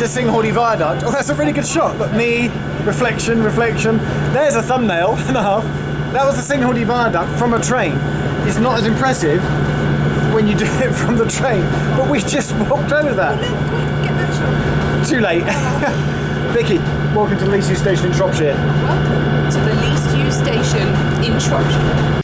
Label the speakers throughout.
Speaker 1: the Cynghordy Viaduct. Oh, that's a really good shot. Look, me, reflection. There's a thumbnail and a half. That was the Cynghordy Viaduct from a train. It's not as impressive when you do it from the train, but we just walked over that.
Speaker 2: Quick, get that shot.
Speaker 1: Too late. Vicky, welcome to the least used station in Shropshire.
Speaker 2: Welcome to the least used station in Shropshire.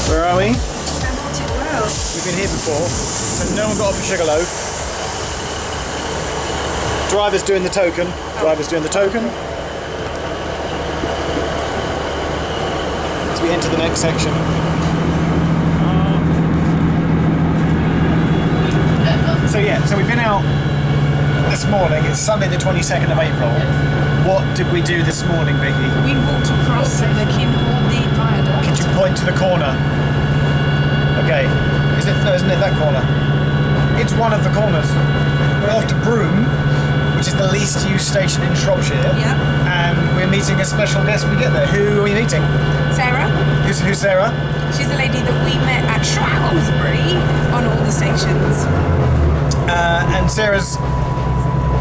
Speaker 1: Where are we?
Speaker 2: Well,
Speaker 1: We've been here before, and no one got off a sugar loaf. Driver's doing the token. As we enter the next section. So we've been out this morning. It's Sunday the 22nd of April. What did we do this morning, Vicky?
Speaker 2: we walked across the Cynghordy Viaduct.
Speaker 1: Could you point to the corner? Okay. Isn't it that corner? It's one of the corners. We're off to Broome, which is the least used station in Shropshire.
Speaker 2: Yep.
Speaker 1: And we're meeting a special guest when we get there. Who are we meeting?
Speaker 2: Sarah.
Speaker 1: Who's Sarah?
Speaker 2: She's the lady that we met at Shrewsbury on all the stations.
Speaker 1: And Sarah's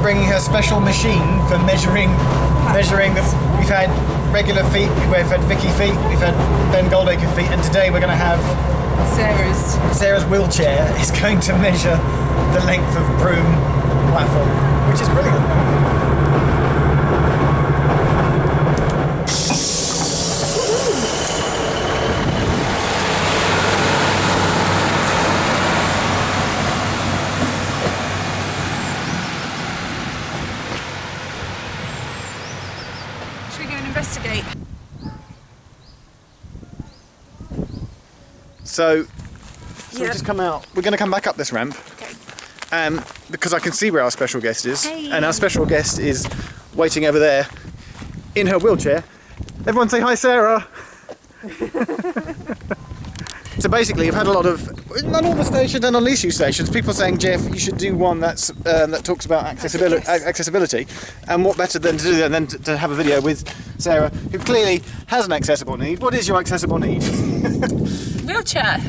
Speaker 1: bringing her special machine for measuring the. We've had regular feet, we've had Vicky feet, we've had Ben Goldacre feet, and today we're going to have Sarah's wheelchair is going to measure the length of Broome platform, which is brilliant.
Speaker 2: Should we go and investigate?
Speaker 1: So we've just come out. We're going to come back up this ramp.
Speaker 2: Okay.
Speaker 1: Because I can see where our special guest is.
Speaker 2: Hey.
Speaker 1: And our special guest is waiting over there in her wheelchair. Everyone say hi, Sarah. So basically, you've had a lot of, on all the stations and on least used stations, people saying, Geoff, you should do one that talks about accessibility. And what better than to do that than to have a video with Sarah, who clearly has an accessible need. What is your accessible need?
Speaker 3: Wheelchair.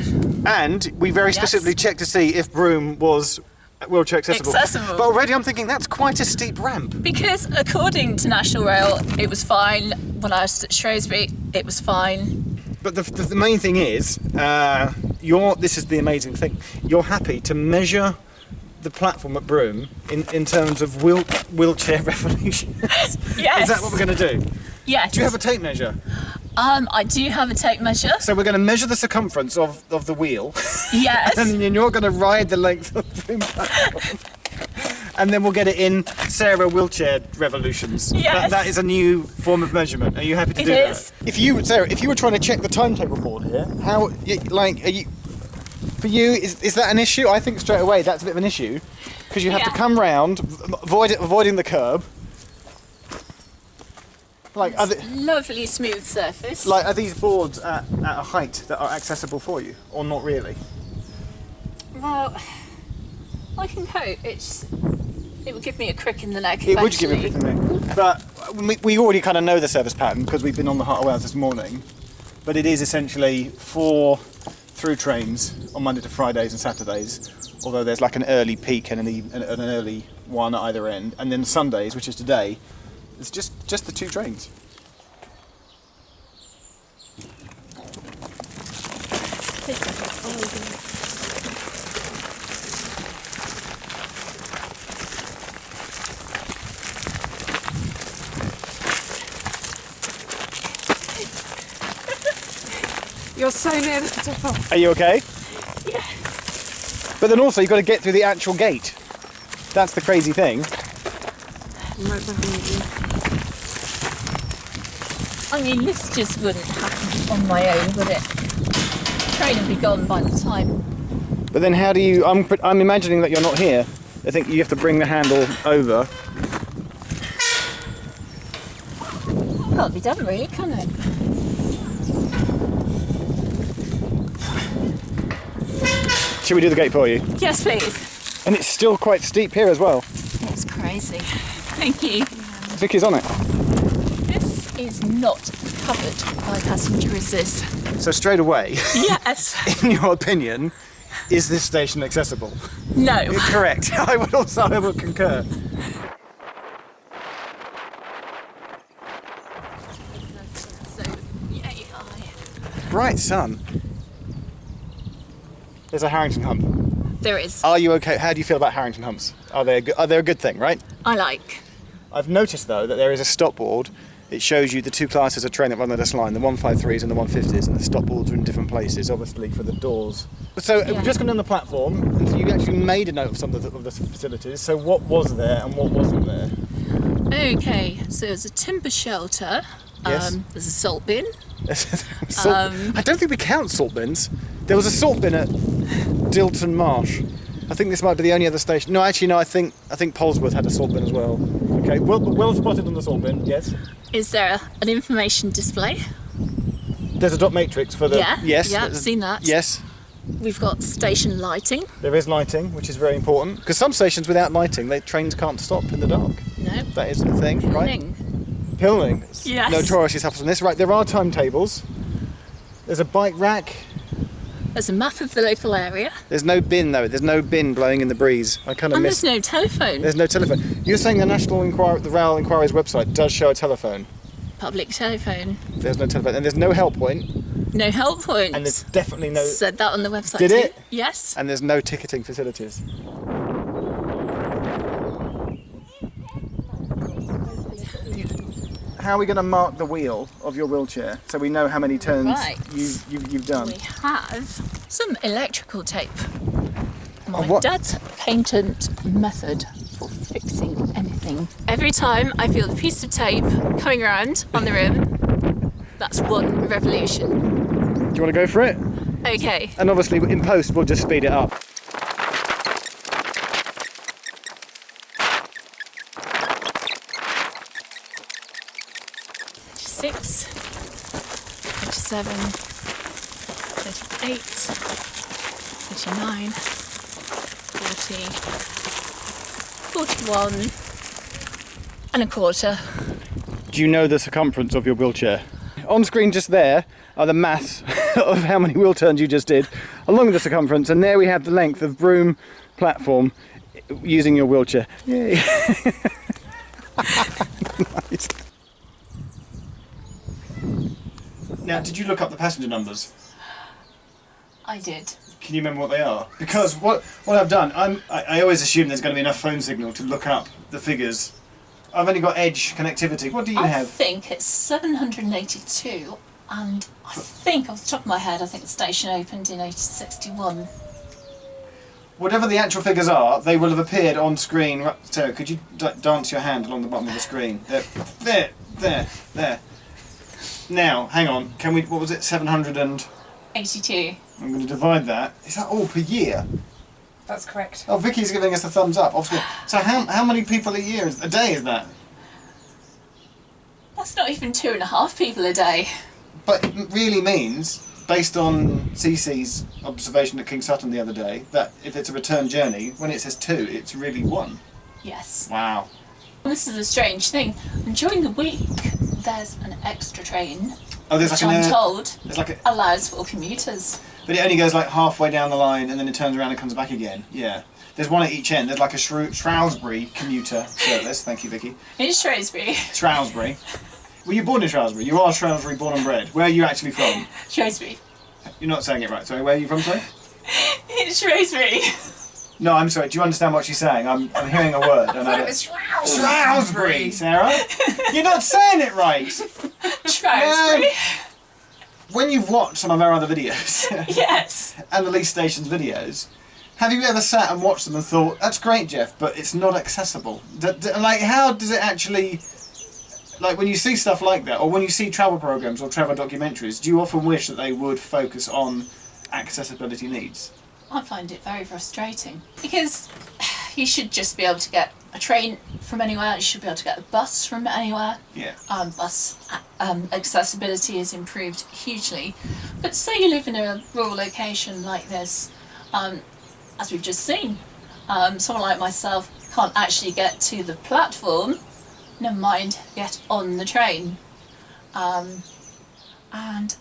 Speaker 1: And we very specifically checked to see if Broome was wheelchair accessible.
Speaker 3: Accessible.
Speaker 1: But already I'm thinking that's quite a steep ramp.
Speaker 3: Because according to National Rail, it was fine. When I was at Shrewsbury, it was fine.
Speaker 1: But the main thing is, this is the amazing thing, you're happy to measure the platform at Broome in terms of wheelchair revolutions.
Speaker 3: Yes.
Speaker 1: Is that what we're going to do?
Speaker 3: Yes.
Speaker 1: Do you have a tape measure?
Speaker 3: I do have a tape measure.
Speaker 1: So we're going to measure the circumference of the wheel.
Speaker 3: Yes.
Speaker 1: And then you're going to ride the length of Broome platform. And then we'll get it in Sarah wheelchair revolutions.
Speaker 3: Yes.
Speaker 1: That is a new form of measurement. Are you happy to do that?
Speaker 3: It is.
Speaker 1: If you were trying to check the timetable board here, how, like, are you? For you, is that an issue? I think straight away that's a bit of an issue because you have to come round, avoiding the curb. Like,
Speaker 3: Lovely smooth surface.
Speaker 1: like, are these boards at a height that are accessible for you, or not really?
Speaker 3: Well, I can hope it would give me a crick in the neck.
Speaker 1: It would give you a bit of a but we already kind of know the service pattern because we've been on the Heart of Wales this morning. But it is essentially 4 through trains on Monday to Fridays and Saturdays, although there's like an early peak and an early one at either end, and then Sundays, which is today, it's just the 2 trains.
Speaker 2: You're so near the top.
Speaker 1: Are you okay?
Speaker 3: Yeah.
Speaker 1: But then also you've got to get through the actual gate. That's the crazy thing.
Speaker 2: I'm right behind you.
Speaker 3: I mean, this just wouldn't happen on my own, would it? The train would be gone by the time.
Speaker 1: But then how do you... I'm imagining that you're not here. I think you have to bring the handle over.
Speaker 3: Can't be done really, can it?
Speaker 1: Should we do the gate for you?
Speaker 3: Yes, please.
Speaker 1: And it's still quite steep here as well.
Speaker 3: It's crazy. Thank you.
Speaker 1: Vicky's on it.
Speaker 3: This is not covered by passenger assist.
Speaker 1: So straight away,
Speaker 3: Yes.
Speaker 1: in your opinion, is this station accessible?
Speaker 3: No.
Speaker 1: Correct. I would concur. Right, son. There's a Harrington hump.
Speaker 3: There is.
Speaker 1: Are you okay? How do you feel about Harrington humps? Are they a good thing, right?
Speaker 3: I like.
Speaker 1: I've noticed though that there is a stop board. It shows you the two classes of train that run on this line, the 153s and the 150s, and the stop boards are in different places, obviously for the doors. So we've just gone on the platform, and so you actually made a note of some of the facilities. So what was there and what wasn't there?
Speaker 3: Okay, so there's a timber shelter.
Speaker 1: Yes.
Speaker 3: There's a salt bin.
Speaker 1: I don't think we count salt bins. There was a salt bin at Dilton Marsh. I think this might be the only other station. No, actually, no. I think Polesworth had a salt bin as well. Okay, well spotted on the salt bin. Yes.
Speaker 3: Is there an information display?
Speaker 1: There's a dot matrix for the.
Speaker 3: Yeah.
Speaker 1: Yes.
Speaker 3: Yeah, I've seen that.
Speaker 1: Yes.
Speaker 3: We've got station lighting.
Speaker 1: There is lighting, which is very important because some stations without lighting, trains can't stop in the dark.
Speaker 3: No.
Speaker 1: That is the thing, right? Pilning.
Speaker 3: Yes.
Speaker 1: Notoriously happens on this. Right, there are timetables. There's a bike rack.
Speaker 3: There's a map of the local area.
Speaker 1: There's no bin though. There's no bin blowing in the breeze. I kind of
Speaker 3: And
Speaker 1: miss.
Speaker 3: there's no telephone.
Speaker 1: There's no telephone. You're saying the the Rail Inquiry's website does show a telephone.
Speaker 3: Public telephone.
Speaker 1: There's no telephone, and there's no help point,
Speaker 3: No help point.
Speaker 1: and there's definitely no.
Speaker 3: Said that on the website.
Speaker 1: Did
Speaker 3: too.
Speaker 1: it?
Speaker 3: Yes.
Speaker 1: And there's no ticketing facilities. How are we going to mark the wheel of your wheelchair so we know how many turns
Speaker 3: Right.
Speaker 1: you've done?
Speaker 3: We have some electrical tape. My
Speaker 1: what?
Speaker 3: dad's patent method for fixing anything. Every time I feel the piece of tape coming around on the rim, that's one revolution.
Speaker 1: Do you want to go for it?
Speaker 3: Okay.
Speaker 1: And obviously in post we'll just speed it up.
Speaker 3: Six, 27, 38, 39, 40, 41, and a quarter.
Speaker 1: Do you know the circumference of your wheelchair? On screen just there are the maths of how many wheel turns you just did along the circumference, and there we have the length of Broome platform using your wheelchair. Yay. Nice. Now, did you look up the passenger numbers?
Speaker 3: I did.
Speaker 1: Can you remember what they are? Because what I've done, I always assume there's going to be enough phone signal to look up the figures. I've only got edge connectivity. What do you
Speaker 3: I
Speaker 1: have?
Speaker 3: think it's 782, and I think off the top of my head, I think the station opened in 1861.
Speaker 1: Whatever the actual figures are, they will have appeared on screen. Sarah, could you dance your hand along the bottom of the screen? There. Now, hang on. Can we? What was it? 700 and.
Speaker 3: 82.
Speaker 1: I'm going to divide that. Is that all per year?
Speaker 2: That's correct.
Speaker 1: Oh, Vicky's giving us a thumbs up. Obviously. So how many people a day is that?
Speaker 3: That's not even 2.5 people a day.
Speaker 1: But it really means, based on CC's observation at King Sutton the other day, that if it's a return journey, when it says 2, it's really 1.
Speaker 3: Yes.
Speaker 1: Wow.
Speaker 3: This is a strange thing. During the week, there's an extra train,
Speaker 1: Oh, there's
Speaker 3: which
Speaker 1: like
Speaker 3: I'm
Speaker 1: an.
Speaker 3: told
Speaker 1: There's like a.
Speaker 3: allows for commuters.
Speaker 1: But it only goes like halfway down the line and then it turns around and comes back again. Yeah. There's one at each end. There's like a Shrewsbury commuter service. Thank you, Vicky.
Speaker 3: In Shrewsbury.
Speaker 1: Shrewsbury. Were you born in Shrewsbury? You are Shrewsbury born and bred. Where are you actually from?
Speaker 3: Shrewsbury.
Speaker 1: You're not saying it right. Sorry, where are you from, sorry?
Speaker 3: In Shrewsbury.
Speaker 1: No, I'm sorry. Do you understand what she's saying? I'm hearing a word. And
Speaker 2: I thought it was
Speaker 1: Shrewsbury, Sarah. You're not saying it right.
Speaker 3: Shrewsbury.
Speaker 1: When you've watched some of our other videos,
Speaker 3: Yes.
Speaker 1: and the Lease Stations videos, have you ever sat and watched them and thought, that's great, Geoff, but it's not accessible? Like, how does it actually... Like, when you see stuff like that, or when you see travel programs or travel documentaries, do you often wish that they would focus on accessibility needs?
Speaker 3: I find it very frustrating because you should just be able to get a train from anywhere. You should be able to get a bus from anywhere.
Speaker 1: Yeah.
Speaker 3: Bus accessibility is improved hugely. But say you live in a rural location like this, as we've just seen, someone like myself can't actually get to the platform, never mind get on the train. and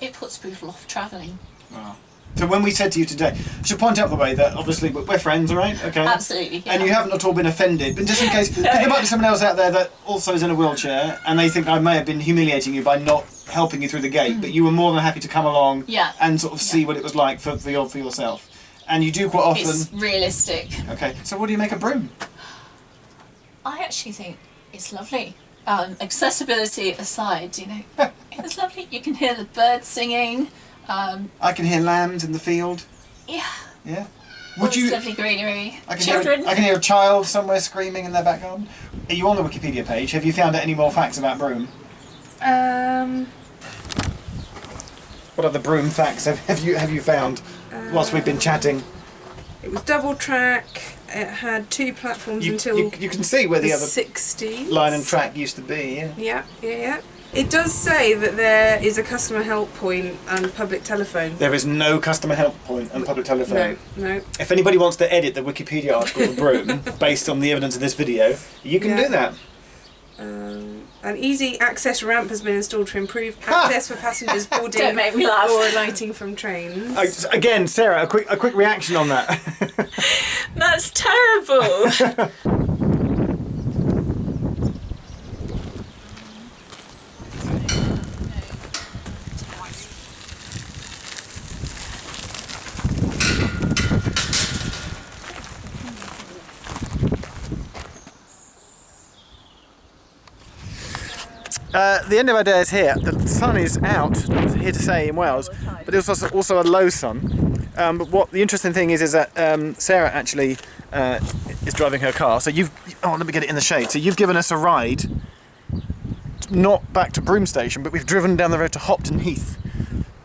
Speaker 3: it puts people off travelling.
Speaker 1: Wow. So when we said to you today, I should point out the way that obviously we're friends, all right? Okay.
Speaker 3: Absolutely. Yeah.
Speaker 1: And you haven't at all been offended, but just in case, because there might be someone else out there that also is in a wheelchair, and they think I may have been humiliating you by not helping you through the gate, but you were more than happy to come along and sort of see what it was like for yourself. And you do quite often.
Speaker 3: It's realistic.
Speaker 1: Okay. So what do you make of Broome?
Speaker 3: I actually think it's lovely. Accessibility aside, you know, it's lovely. You can hear the birds singing.
Speaker 1: I can hear lambs in the field.
Speaker 3: Yeah.
Speaker 1: Yeah.
Speaker 3: Would you? Lovely greenery.
Speaker 1: I
Speaker 3: Children.
Speaker 1: can hear a child somewhere screaming in their back garden. Are you on the Wikipedia page? Have you found any more facts about Broome? What other Broome facts have you found whilst we've been chatting?
Speaker 2: It was double track. It had 2 platforms until
Speaker 1: you can see where the other
Speaker 2: 60s.
Speaker 1: line and track used to be.
Speaker 2: Yeah. It does say that there is a customer help point and public telephone.
Speaker 1: There is no customer help point and public telephone.
Speaker 2: No.
Speaker 1: If anybody wants to edit the Wikipedia article for Broome based on the evidence in this video, you can do that.
Speaker 2: An easy access ramp has been installed to improve access for passengers boarding
Speaker 3: Don't make me laugh.
Speaker 2: or alighting from trains.
Speaker 1: Again, Sarah, a quick reaction on that.
Speaker 3: That's terrible.
Speaker 1: The end of our day is here. The sun is out, I'm here to say in Wales, but it's also a low sun. But what the interesting thing is that Sarah actually is driving her car. So let me get it in the shade. So you've given us a ride, not back to Broome Station, but we've driven down the road to Hopton Heath,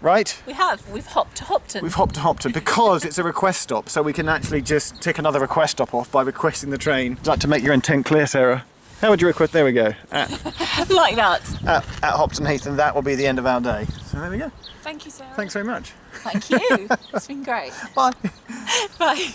Speaker 1: right?
Speaker 3: We have. We've hopped to Hopton.
Speaker 1: We've hopped to Hopton because it's a request stop, so we can actually just tick another request stop off by requesting the train. Would you like to make your intent clear, Sarah? How would you request? There we go.
Speaker 3: Like that.
Speaker 1: At Hopton Heath, and that will be the end of our day. So there we go.
Speaker 2: Thank you, Sarah.
Speaker 1: Thanks very much.
Speaker 3: Thank you. It's been great.
Speaker 1: Bye.
Speaker 3: Bye.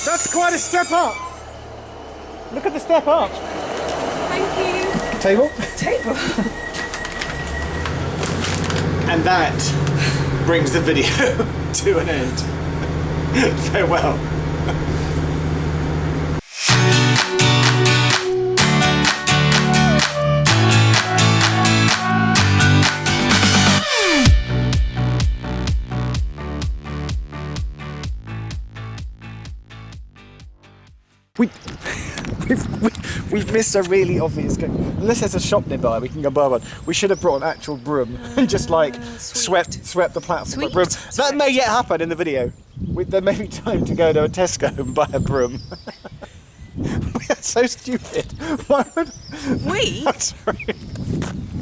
Speaker 1: That's quite a step up. Look at the step up.
Speaker 2: Thank you.
Speaker 1: Table?
Speaker 2: Table.
Speaker 1: And that brings the video to an end. Farewell. We've missed a really obvious game. Unless there's a shop nearby, we can go buy one. We should have brought an actual broom and just swept the platform with a broom. That may yet happen in the video. There may be time to go to a Tesco and buy a broom. We are so stupid. Why would
Speaker 2: We?
Speaker 1: Sorry.